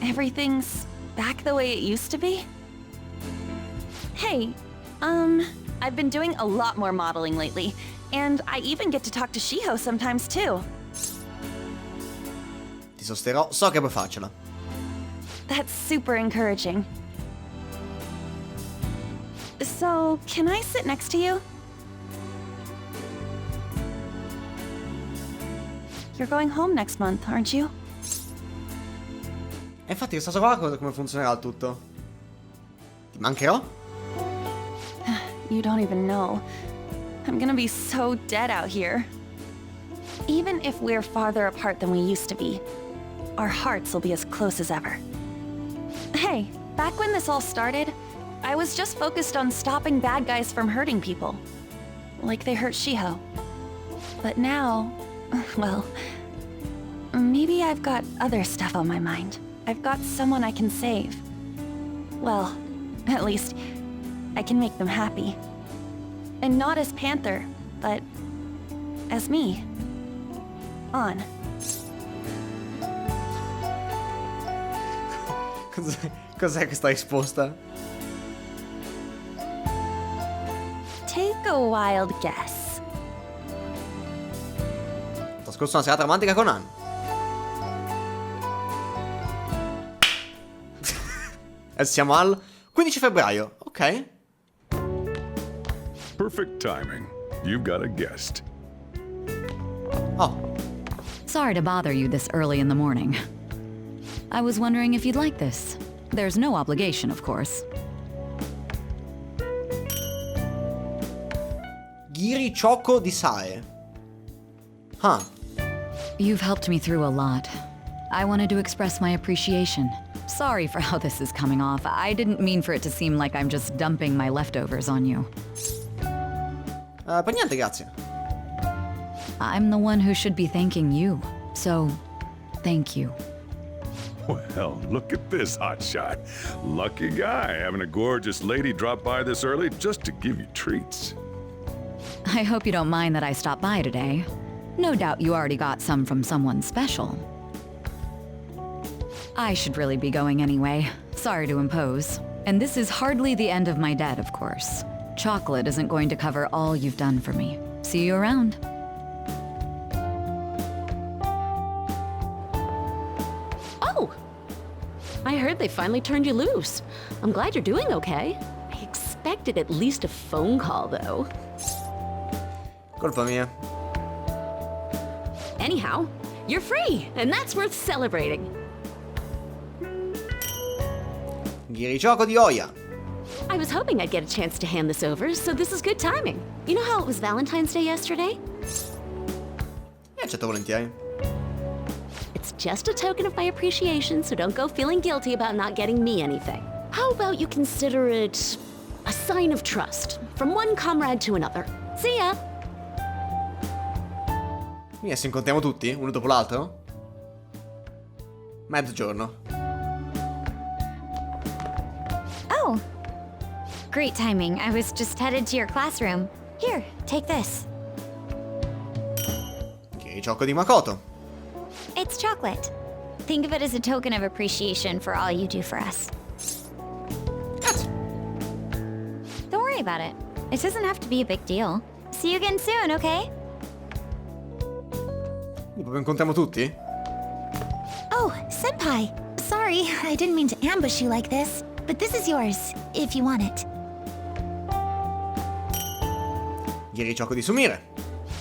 Speaker 7: Everything's back the way it used to be? Hey, I've been doing a lot more modeling lately, and I even get to talk to Shiho sometimes too.
Speaker 1: Ti sosterrò, so che puoi farcela.
Speaker 7: That's super encouraging. So, can I sit next to you? You're going home next month, aren't you?
Speaker 1: E infatti questa qua come funzionerà il tutto? Ti mancherò?
Speaker 7: You don't even know. I'm gonna be so dead out here. Even if we're farther apart than we used to be, our hearts will be as close as ever. Hey, back when this all started, I was just focused on stopping bad guys from hurting people. Like they hurt Shiho. But now, well, maybe I've got other stuff on my mind. I've got someone I can save. Well, at least, I can make them happy. And not as Panther, but as me. On.
Speaker 1: Cos'è questa risposta?
Speaker 7: Take a wild guess.
Speaker 1: Trascorso una serata romantica con Ann. E siamo al 15 febbraio, ok?
Speaker 9: Perfect timing. You've got a guest.
Speaker 1: Oh.
Speaker 15: Sorry to bother you this early in the morning. I was wondering if you'd like this. There's no obligation, of course.
Speaker 1: Giri Choco di Sae. Huh.
Speaker 15: You've helped me through a lot. I wanted to express my appreciation. Sorry for how this is coming off. I didn't mean for it to seem like I'm just dumping my leftovers on you.
Speaker 1: Per niente, grazie.
Speaker 15: I'm the one who should be thanking you. So, thank you.
Speaker 9: Well, look at this hotshot. Lucky guy having a gorgeous lady drop by this early just to give you treats.
Speaker 15: I hope you don't mind that I stopped by today. No doubt you already got some from someone special. I should really be going anyway. Sorry to impose. And this is hardly the end of my debt, of course. Chocolate isn't going to cover all you've done for me. See you around.
Speaker 18: Oh! I heard they finally turned you loose. I'm glad you're doing okay. I expected at least a phone call, though.
Speaker 1: Colpa mia.
Speaker 18: Anyhow, you're free, and that's worth celebrating.
Speaker 1: Giri Choco di Oya.
Speaker 18: I was hoping I'd get a chance to hand this over, so this is good timing. You know how it was Valentine's Day yesterday?
Speaker 1: Accetto volentieri.
Speaker 18: It's just a token of my appreciation, so don't go feeling guilty about not getting me anything. How about you consider it a sign of trust, from one comrade to another. See ya!
Speaker 1: Quindi adesso incontriamo tutti, uno dopo l'altro? Mezzogiorno.
Speaker 8: Oh! Great timing. I was just headed to your classroom. Here, take this.
Speaker 1: Giri Choco di Makoto.
Speaker 8: It's chocolate. Think of it as a token of appreciation for all you do for us. Don't worry about it. It doesn't have to be a big deal. See you again soon, okay?
Speaker 1: Proprio incontriamo tutti?
Speaker 19: Oh, Senpai. Sorry, I didn't mean to ambush you like this. But this is yours, if you want it.
Speaker 1: Giri Choco di Sumire.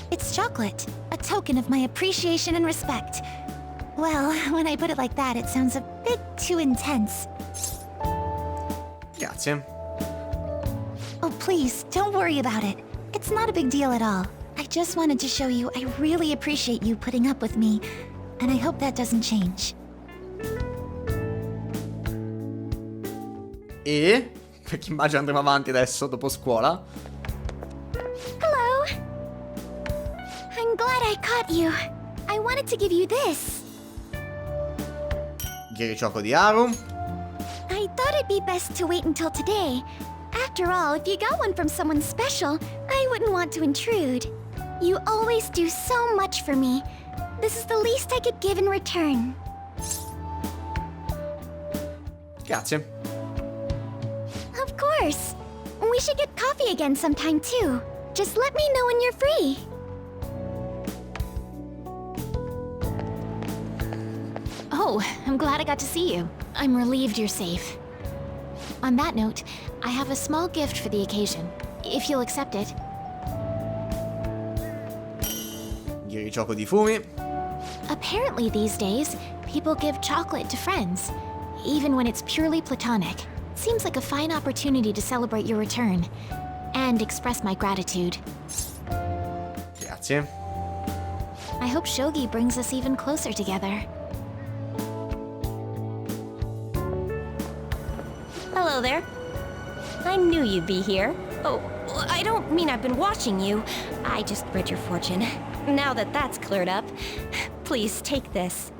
Speaker 19: It's chocolate. A token of my appreciation and respect. Well, when I put it like that, it sounds a bit too intense.
Speaker 1: Grazie.
Speaker 19: please, don't worry about it. It's not a big deal at all. I just wanted to show you I really appreciate you putting up with me, and I hope that doesn't change.
Speaker 1: E? Perché immagino andremo avanti adesso, dopo scuola.
Speaker 8: Hello. I'm glad I caught you. I wanted to give you this.
Speaker 1: Ghiriciocco di Haru.
Speaker 8: I thought it'd be best to wait until today. After all, if you got one from someone special, I wouldn't want to intrude. You always do so much for me. This is the least I could give in return.
Speaker 1: Grazie.
Speaker 8: Of course. We should get coffee again sometime too. Just let me know when you're free.
Speaker 19: Oh, I'm glad I got to see you. I'm relieved you're safe. On that note, I have a small gift for the occasion, if you'll accept it.
Speaker 1: Ghiriciocco di Fumi.
Speaker 19: Apparently these days, people give chocolate to friends, even when it's purely platonic. Seems like a fine opportunity to celebrate your return, and express my gratitude.
Speaker 1: Grazie.
Speaker 19: I hope Shogi brings us even closer together.
Speaker 7: Hello there. I knew you'd be here. Oh, I don't mean I've been watching you. I just read your fortune. Now that that's cleared up, please take this.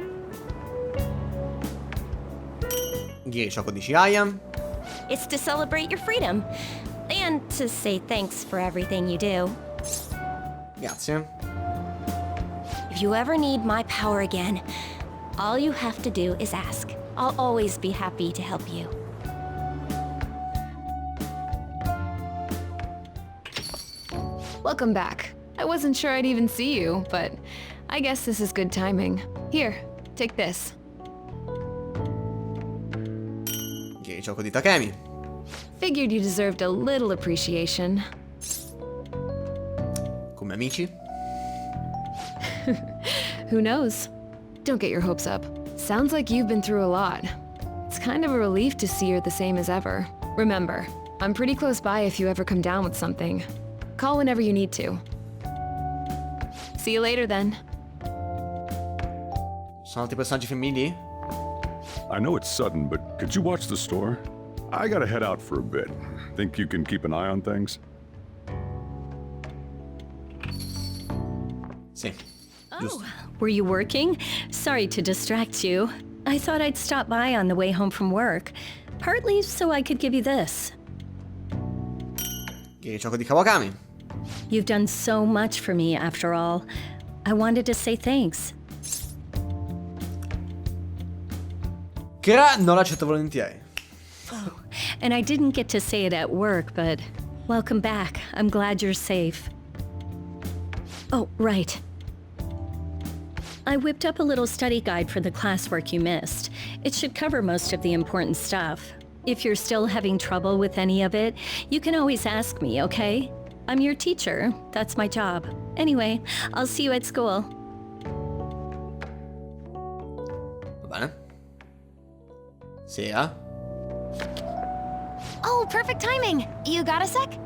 Speaker 1: Ghiriciocco di Jiraiya.
Speaker 7: It's to celebrate your freedom. And to say thanks for everything you do.
Speaker 1: Grazie.
Speaker 7: If you ever need my power again, all you have to do is ask. I'll always be happy to help you.
Speaker 10: Welcome back. I wasn't sure I'd even see you, but I guess this is good timing. Here, take this.
Speaker 1: Ghiriciocco di Takemi.
Speaker 10: Figured you deserved a little appreciation.
Speaker 1: Come amici.
Speaker 10: Who knows? Don't get your hopes up. Sounds like you've been through a lot. It's kind of a relief to see you're the same as ever. Remember, I'm pretty close by if you ever come down with something. Call whenever you need to. See you later then.
Speaker 1: Sono altri personaggi femminili?
Speaker 9: I know it's sudden, but could you watch the store? I gotta head out for a bit. Think you can keep an eye on things?
Speaker 1: Sì.
Speaker 12: Oh, were you working? Sorry to distract you. I thought I'd stop by on the way home from work. Partly so I could give you this.
Speaker 1: Ghiriciocco di Kawakami.
Speaker 12: You've done so much for me, after all. I wanted to say thanks.
Speaker 1: Kira non l'accetto volentieri.
Speaker 12: And I didn't get to say it at work, but welcome back. I'm glad you're safe. Oh, right. I whipped up a little study guide for the classwork you missed. It should cover most of the important stuff. If you're still having trouble with any of it, you can always ask me, okay? I'm your teacher. That's my job. Anyway, I'll see you at school.
Speaker 1: Va bene. Sera.
Speaker 8: Oh, perfect timing. You got a sec?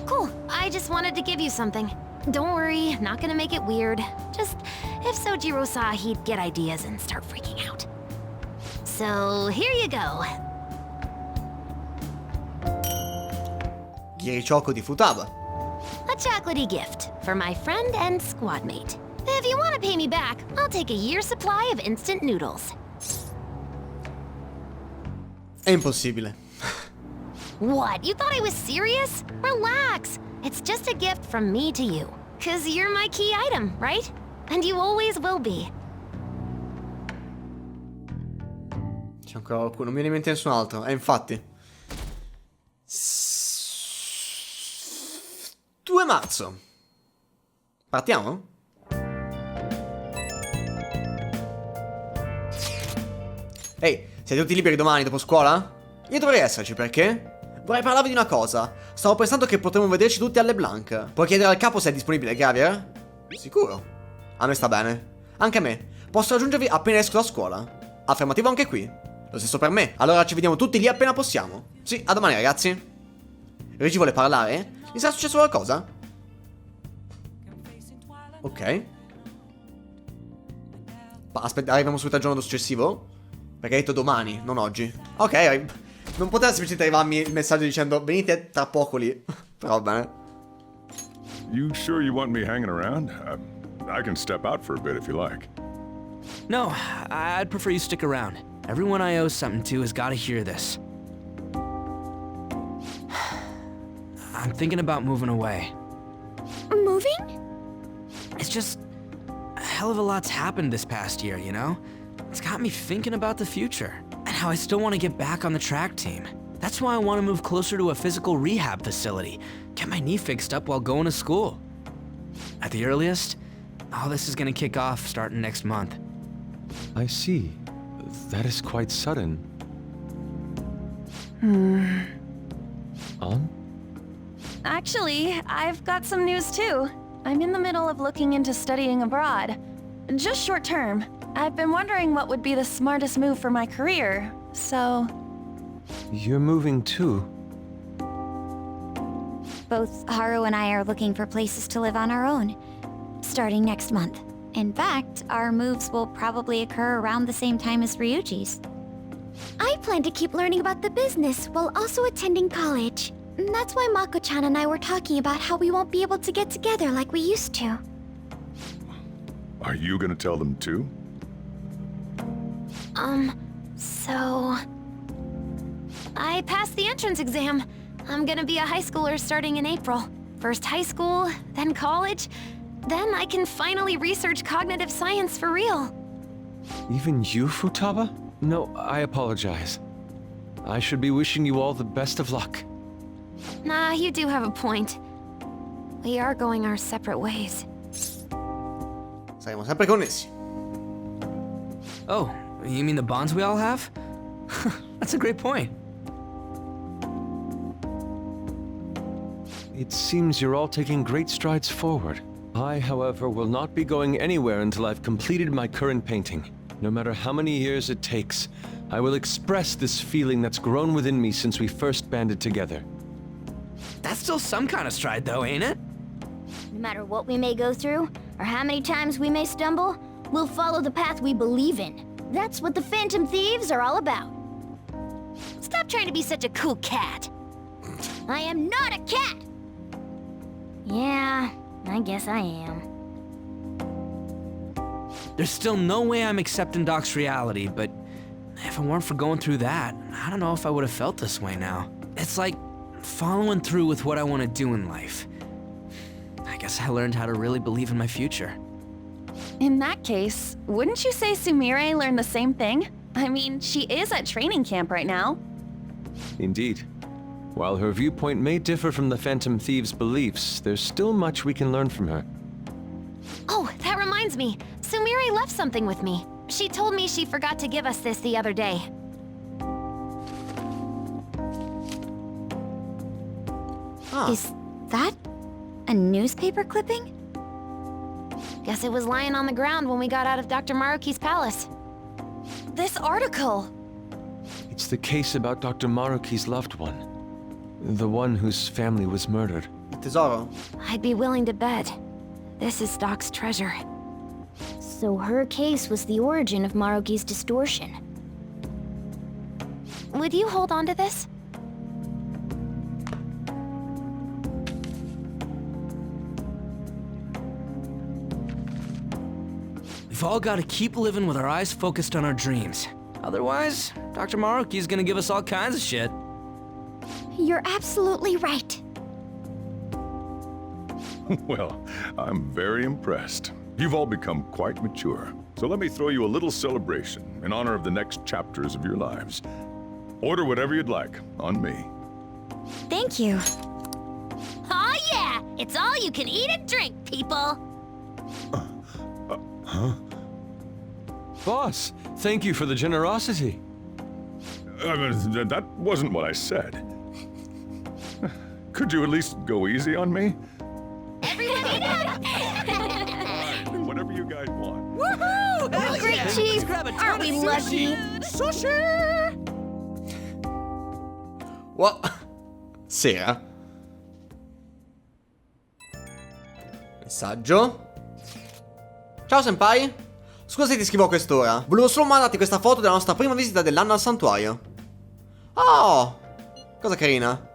Speaker 8: Cool. I just wanted to give you something. Don't worry, not gonna make it weird. Just, if Sojiro saw, he'd get ideas and start freaking out. So, here you go.
Speaker 1: Ghiriciocco di Futaba.
Speaker 8: A chocolatey gift for my friend and squad mate. If you want to pay me back, I'll take a year's supply of instant noodles.
Speaker 1: È impossibile.
Speaker 8: What? You thought I was serious? Relax. It's just a gift from me to you. 'Cause you're my key item, right? And you always will be.
Speaker 1: C'è ancora qualcuno, non mi viene in mente nessun altro. Infatti. 2 marzo. Partiamo? Ehi, siete tutti liberi domani dopo scuola? Io dovrei esserci, perché? Vorrei parlarvi di una cosa. Stavo pensando che potremmo vederci tutti alle Blanc. Puoi chiedere al capo se è disponibile, Gravier? Sicuro. A me sta bene. Anche a me. Posso raggiungervi appena esco da scuola. Affermativo anche qui. Lo stesso per me. Allora ci vediamo tutti lì appena possiamo. Sì, a domani ragazzi. Ryuji vuole parlare? Gli sarà successo qualcosa? Ok. Aspetta, arriviamo subito al giorno successivo? Perché hai detto domani, non oggi. Ok, non poteva semplicemente arrivarmi il messaggio dicendo venite tra poco lì. Però va bene.
Speaker 9: You sure you want me hanging around? I can step out for a bit if you like.
Speaker 6: No, I'd prefer you stick around. Everyone I owe something to has got to hear this. I'm thinking about moving away.
Speaker 7: Moving?
Speaker 6: It's just a hell of a lot's happened this past year, you know? It's got me thinking about the future and how I still want to get back on the track team. That's why I want to move closer to a physical rehab facility, get my knee fixed up while going to school. At the earliest, all this is going to kick off starting next month.
Speaker 11: I see. That is quite sudden. On?
Speaker 7: Actually, I've got some news too. I'm in the middle of looking into studying abroad. Just short term. I've been wondering what would be the smartest move for my career, so...
Speaker 11: You're moving too.
Speaker 8: Both Haru and I are looking for places to live on our own, starting next month. In fact, our moves will probably occur around the same time as Ryuji's. I plan to keep learning about the business while also attending college. That's why Mako-chan and I were talking about how we won't be able to get together like we used to.
Speaker 9: Are you gonna tell them too?
Speaker 19: So... I passed the entrance exam. I'm gonna be a high schooler starting in April. First high school, then college. Then I can finally research cognitive science for real.
Speaker 11: Even you, Futaba? No, I apologize. I should be wishing you all the best of luck.
Speaker 19: Nah, you do have a point. We are going our separate ways.
Speaker 1: Saremo sempre connessi.
Speaker 6: Oh, you mean the bonds we all have? That's a great point.
Speaker 11: It seems you're all taking great strides forward. I, however, will not be going anywhere until I've completed my current painting. No matter how many years it takes, I will express this feeling that's grown within me since we first banded together.
Speaker 6: That's still some kind of stride though, ain't it?
Speaker 8: No matter what we may go through, or how many times we may stumble, we'll follow the path we believe in. That's what the Phantom Thieves are all about. Stop trying to be such a cool cat. I am not a cat! Yeah, I guess I am.
Speaker 6: There's still no way I'm accepting Doc's reality, but if it weren't for going through that, I don't know if I would have felt this way now. It's like following through with what I want to do in life. I guess I learned how to really believe in my future.
Speaker 7: In that case, wouldn't you say Sumire learned the same thing? I mean, she is at training camp right now.
Speaker 11: Indeed. While her viewpoint may differ from the Phantom Thieves' beliefs, there's still much we can learn from her.
Speaker 19: Oh, that reminds me. Sumire left something with me. She told me she forgot to give us this the other day. Is that a newspaper clipping? Guess it was lying on the ground when we got out of Dr. Maruki's palace.
Speaker 7: This article!
Speaker 11: It's the case about Dr. Maruki's loved one. The one whose family was murdered.
Speaker 1: Tesoro.
Speaker 19: I'd be willing to bet. This is Doc's treasure.
Speaker 8: So her case was the origin of Maruki's distortion.
Speaker 19: Would you hold on to this?
Speaker 6: We've all got to keep living with our eyes focused on our dreams. Otherwise, Dr. Maruki's gonna give us all kinds of shit.
Speaker 19: You're absolutely right.
Speaker 9: Well, I'm very impressed. You've all become quite mature. So let me throw you a little celebration in honor of the next chapters of your lives. Order whatever you'd like, on me.
Speaker 19: Thank you.
Speaker 8: Aw yeah! It's all you can eat and drink, people!
Speaker 11: Huh? Boss, thank you for the generosity.
Speaker 9: That wasn't what I said. Could you at least go easy on me?
Speaker 8: Everyone eat up!
Speaker 9: Whatever you guys want.
Speaker 7: Woohoo!
Speaker 8: Oh, great cheese! Aren't we lucky?
Speaker 7: Sushi!
Speaker 1: What? Sera? Messaggio. Ciao senpai. Scusa se ti scrivo a quest'ora. Volevo solo mandarti questa foto della nostra prima visita dell'anno al santuario. Oh, cosa carina.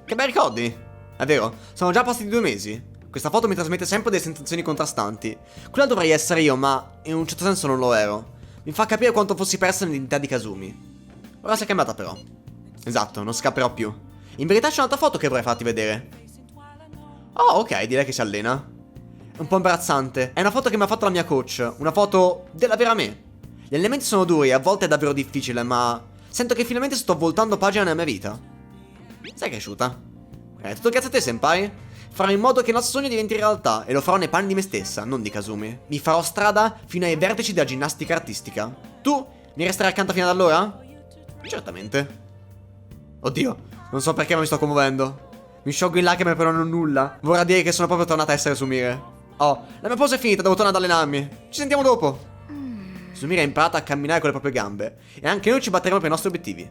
Speaker 1: Che bei ricordi. È vero, sono già passati 2 mesi. Questa foto mi trasmette sempre delle sensazioni contrastanti. Quella dovrei essere io, ma in un certo senso non lo ero. Mi fa capire quanto fossi persa nell'identità di Kazumi. Ora si è cambiata però. Esatto, non scapperò più. In verità c'è un'altra foto che vorrei farti vedere. Oh, ok, direi che si allena. È un po' imbarazzante. È una foto che mi ha fatto la mia coach. Una foto della vera me. Gli allenamenti sono duri e a volte è davvero difficile, ma sento che finalmente sto voltando pagina nella mia vita. Sei cresciuta? Tutto grazie a te, senpai. Farò in modo che il nostro sogno diventi realtà e lo farò nei panni di me stessa, non di Kazumi. Mi farò strada fino ai vertici della ginnastica artistica. Tu mi resterai accanto fino ad allora? Certamente. Oddio, non so perché ma mi sto commuovendo. Mi sciolgo in lacrime però non nulla. Vorrà dire che sono proprio tornata a essere Sumire. Oh, la mia pausa è finita, devo tornare ad allenarmi. Ci sentiamo dopo. Sumire ha imparato a camminare con le proprie gambe e anche noi ci batteremo per i nostri obiettivi.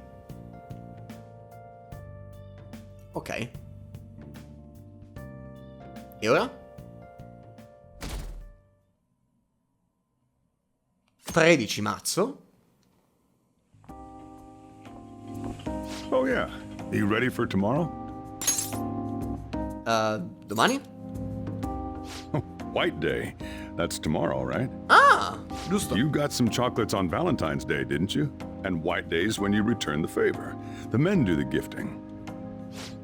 Speaker 1: Ok. E ora? 13 marzo.
Speaker 9: Oh yeah. You ready for tomorrow?
Speaker 1: Domani?
Speaker 9: White Day. That's tomorrow, right?
Speaker 1: Ah, giusto.
Speaker 9: You got some chocolates on Valentine's Day, didn't you? And White Day's when you return the favor. The men do the gifting.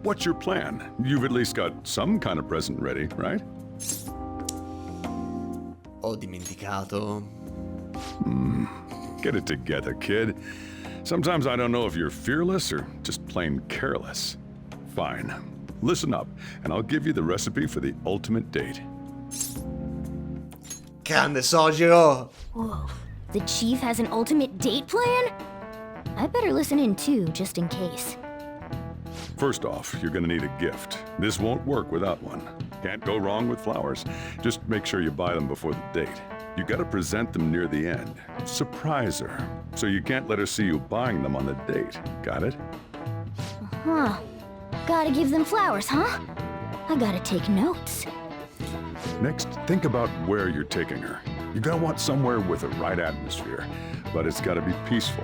Speaker 9: What's your plan? You've at least got some kind of present ready, right?
Speaker 1: Ho dimenticato.
Speaker 9: Get it together, kid. Sometimes I don't know if you're fearless or just plain careless. Fine. Listen up, and I'll give you the recipe for the ultimate date.
Speaker 1: Grande Sojiro!
Speaker 8: Whoa. The chief has an ultimate date plan? I better listen in too, just in case.
Speaker 9: First off, you're gonna need a gift. This won't work without one. Can't go wrong with flowers. Just make sure you buy them before the date. You gotta present them near the end. Surprise her. So you can't let her see you buying them on the date. Got it?
Speaker 8: Huh. Gotta give them flowers, huh? I gotta take notes.
Speaker 9: Next, think about where you're taking her. You're gonna want somewhere with the right atmosphere, but it's gotta be peaceful.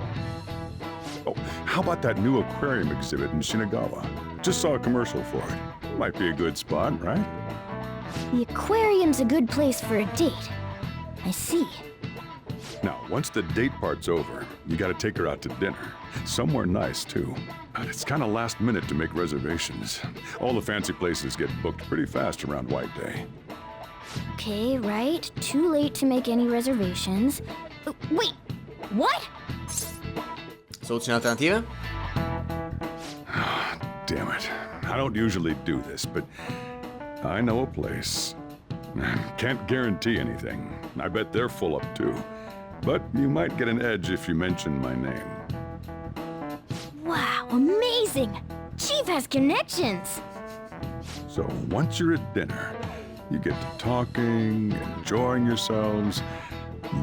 Speaker 9: Oh, how about that new aquarium exhibit in Shinagawa? Just saw a commercial for it. Might be a good spot, right?
Speaker 8: The aquarium's a good place for a date. I see.
Speaker 9: Now, once the date part's over, you gotta take her out to dinner. Somewhere nice, too. But it's kinda last minute to make reservations. All the fancy places get booked pretty fast around White Day.
Speaker 8: Okay, right. Too late to make any reservations. Wait! What?
Speaker 1: Soluzioni alternative?
Speaker 9: Damn it. I don't usually do this, but I know a place. Can't guarantee anything. I bet they're full up too. But you might get an edge if you mention my name.
Speaker 8: Wow, amazing! Chief has connections!
Speaker 9: So once you're at dinner, you get to talking, enjoying yourselves.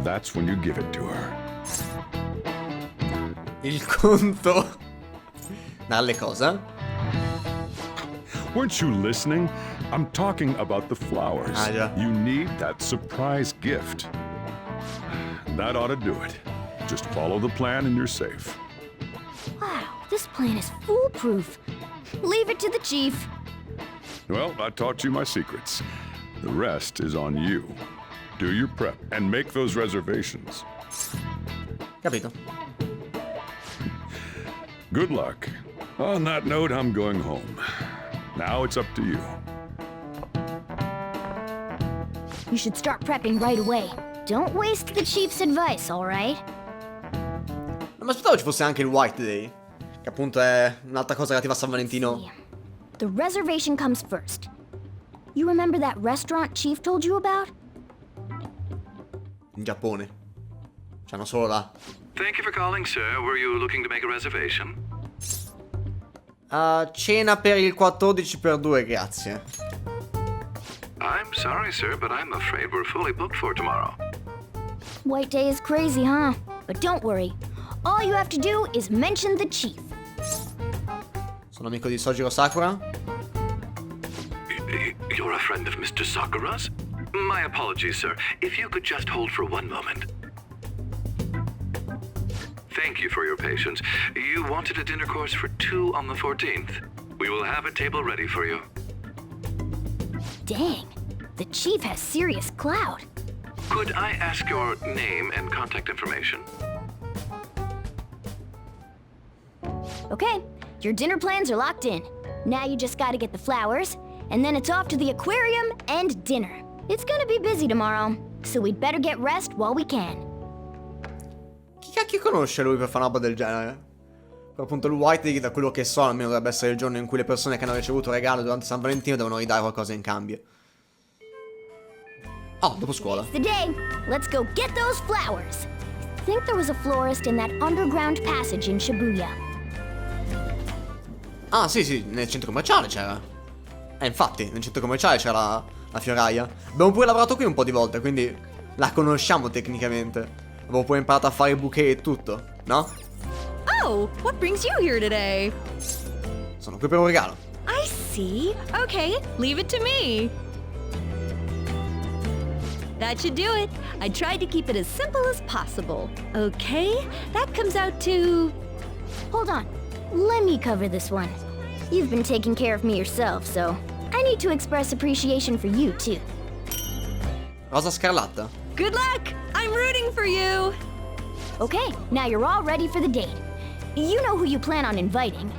Speaker 9: That's when you give it to her.
Speaker 1: Il conto dalle cosa?
Speaker 9: Weren't you listening? I'm talking about the flowers.
Speaker 1: Ah, yeah.
Speaker 9: You need that surprise gift. That ought to do it. Just follow the plan and you're safe.
Speaker 8: Wow, this plan is foolproof. Leave it to the chief.
Speaker 9: Well, I taught you my secrets. The rest is on you. Do your prep and make those reservations.
Speaker 1: Capito.
Speaker 9: Good luck. On that note, I'm going home. Now it's up to you.
Speaker 8: You should start prepping right away. Don't waste the chief's advice, alright?
Speaker 1: Non mi aspettavo ci fosse anche il White Day, che appunto è un'altra cosa relativa a San Valentino.
Speaker 8: The reservation comes first. You remember that restaurant Chief told you about?
Speaker 1: In Giappone. C'hanno solo là.
Speaker 20: Thank you for calling, sir. Were you looking to make a reservation?
Speaker 1: Cena per il 14x2, grazie.
Speaker 20: I'm sorry, sir, but I'm afraid we're fully booked for tomorrow.
Speaker 8: White Day is crazy, huh? But don't worry. All you have to do is mention the chief.
Speaker 1: Sono amico di Sojiro Sakura.
Speaker 20: You're a friend of Mr. Sakura's? My apologies, sir. If you could just hold for one moment. Thank you for your patience. You wanted a dinner course for 2 on the 14th. We will have a table ready for you.
Speaker 8: Dang, the chief has serious clout.
Speaker 20: Could I ask your name and contact information?
Speaker 8: Okay, your dinner plans are locked in. Now you just gotta get the flowers, and then it's off to the aquarium and dinner. It's gonna be busy tomorrow, so we'd better get rest while we can.
Speaker 1: Chi cacchio conosce lui per fare una roba del genere? Per appunto il White Day, da quello che so, almeno dovrebbe essere il giorno in cui le persone che hanno ricevuto regalo durante San Valentino devono ridare qualcosa in cambio. Oh, dopo scuola.
Speaker 8: It's the day. Let's go get those flowers. I think there was a florist in that underground passage in Shibuya.
Speaker 1: Ah, sì, nel centro commerciale c'era. Infatti, nel centro commerciale c'era la fioraia. Abbiamo pure lavorato qui un po' di volte, quindi la conosciamo tecnicamente. Avevo pure imparato a fare i bouquet e tutto, no?
Speaker 10: Oh, what brings you here today?
Speaker 1: Sono qui per un regalo.
Speaker 10: I see. Okay, leave it to me. That should do it. I tried to keep it as simple as possible. Okay, that comes out to...
Speaker 8: Hold on. Let me cover this one. You've been taking care of me yourself, so I need to express appreciation for you, too.
Speaker 1: Rosa scarlatta.
Speaker 10: Good luck! I'm rooting for you!
Speaker 8: Okay, now you're all ready for the date. You know who you plan on inviting,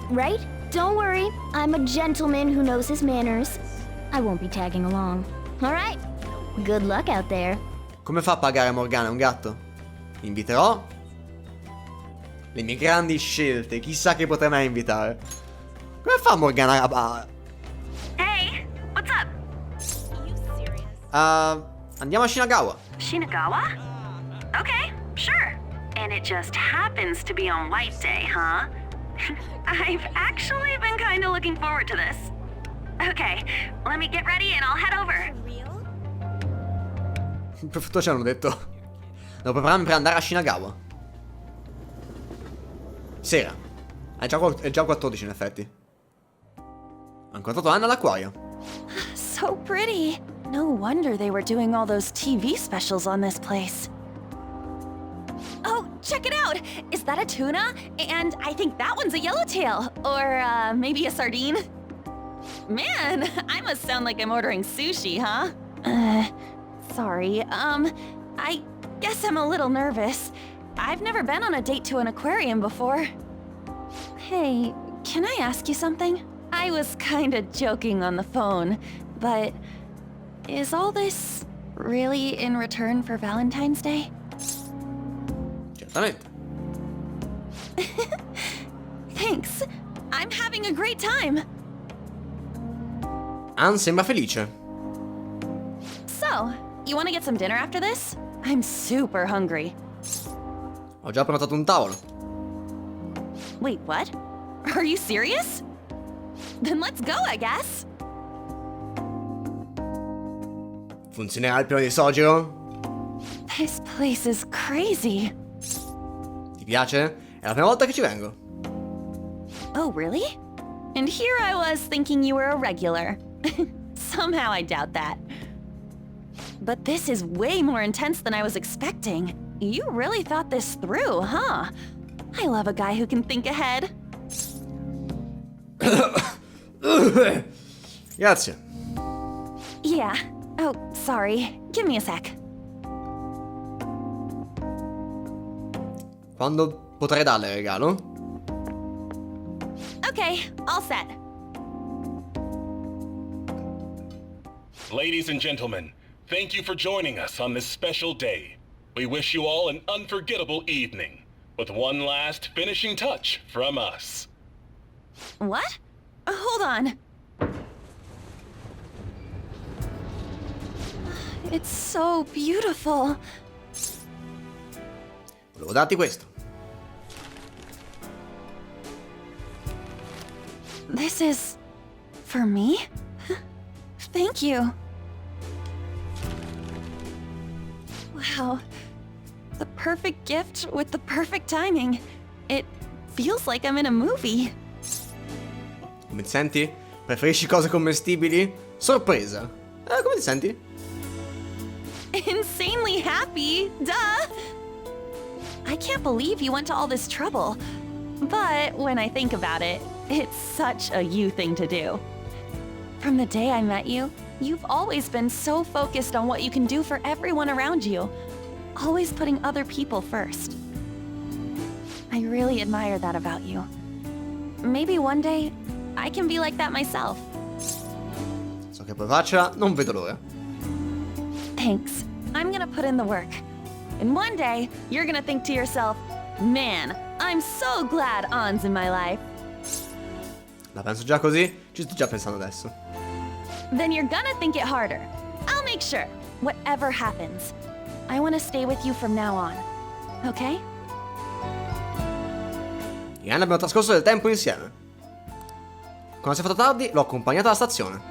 Speaker 8: right? Don't worry, I'm a gentleman who knows his manners. I won't be tagging along. Alright? Good luck out there.
Speaker 1: Come fa a pagare Morgana, un gatto? Inviterò le mie grandi scelte, chissà che potrei mai invitare. Come fa Morgana a...
Speaker 21: Hey, what's up?
Speaker 1: Andiamo a Shinagawa.
Speaker 21: Shinagawa? Okay, sure. And it just happens to be on White Day, huh? I've actually been kind of looking forward to this. Okay, let me get ready and I'll head over.
Speaker 1: Per tutto ci hanno detto. Devo prepararmi per andare a Shinagawa. Sera. È già 14 in effetti. Ho incontrato Anna all'acquario.
Speaker 21: So pretty. No wonder they were doing all those TV specials on this place.
Speaker 7: Oh, check it out! Is that a tuna? And I think that one's a yellowtail. Or, maybe a sardine? Man, I must sound like I'm ordering sushi, huh? Sorry, I guess I'm a little nervous. I've never been on a date to an aquarium before. Hey, can I ask you something? I was kinda joking on the phone, but is all this really in return for Valentine's Day?
Speaker 1: Certamente.
Speaker 7: Thanks. I'm having a great time.
Speaker 1: Ann sembra felice.
Speaker 7: So, you want to get some dinner after this? I'm super hungry.
Speaker 1: Ho già prenotato un tavolo.
Speaker 7: Wait, what? Are you serious? Then let's go, I guess.
Speaker 1: Funzionerà il piano di Sojiro?
Speaker 7: This place is crazy.
Speaker 1: Ti piace? È la prima volta che ci vengo.
Speaker 7: Oh, really? And here I was thinking you were a regular. Somehow I doubt that. But this is way more intense than I was expecting. You really thought this through, huh? I love a guy who can think ahead.
Speaker 1: Grazie.
Speaker 7: Yeah. Oh, sorry. Give me a sec.
Speaker 1: Quando potrei darle il regalo?
Speaker 7: Okay, all set.
Speaker 22: Ladies and gentlemen, thank you for joining us on this special day. We wish you all an unforgettable evening, with one last finishing touch from us.
Speaker 7: What? Hold on. It's so beautiful.
Speaker 1: Volevo darti questo.
Speaker 7: This is for me? Thank you. Wow. The perfect gift with the perfect timing. It feels like I'm in a movie.
Speaker 1: Come ti senti? Preferisci cose commestibili? Sorpresa. Come ti senti?
Speaker 7: insanely happy, duh! I can't believe you went to all this trouble. But when I think about it, it's such a you thing to do. From the day I met you, you've always been so focused on what you can do for everyone around you. Always putting other people first. I really admire that about you. Maybe one day, I can be like that myself.
Speaker 1: So che poi faccia, non vedo l'ora.
Speaker 7: Thanks. I'm gonna put in the work. And one day, you're gonna think to yourself, man, I'm so glad An's in my life.
Speaker 1: La penso già così? Ci sto già pensando adesso.
Speaker 7: Then you're gonna think it harder. I'll make sure, whatever happens. I wanna stay with you from now on. Okay?
Speaker 1: Gli anni abbiamo trascorso del tempo insieme. Quando si è fatto tardi, l'ho accompagnata alla stazione.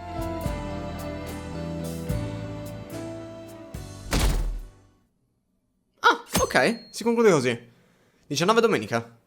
Speaker 1: Ah, ok, si conclude così. 19 domenica.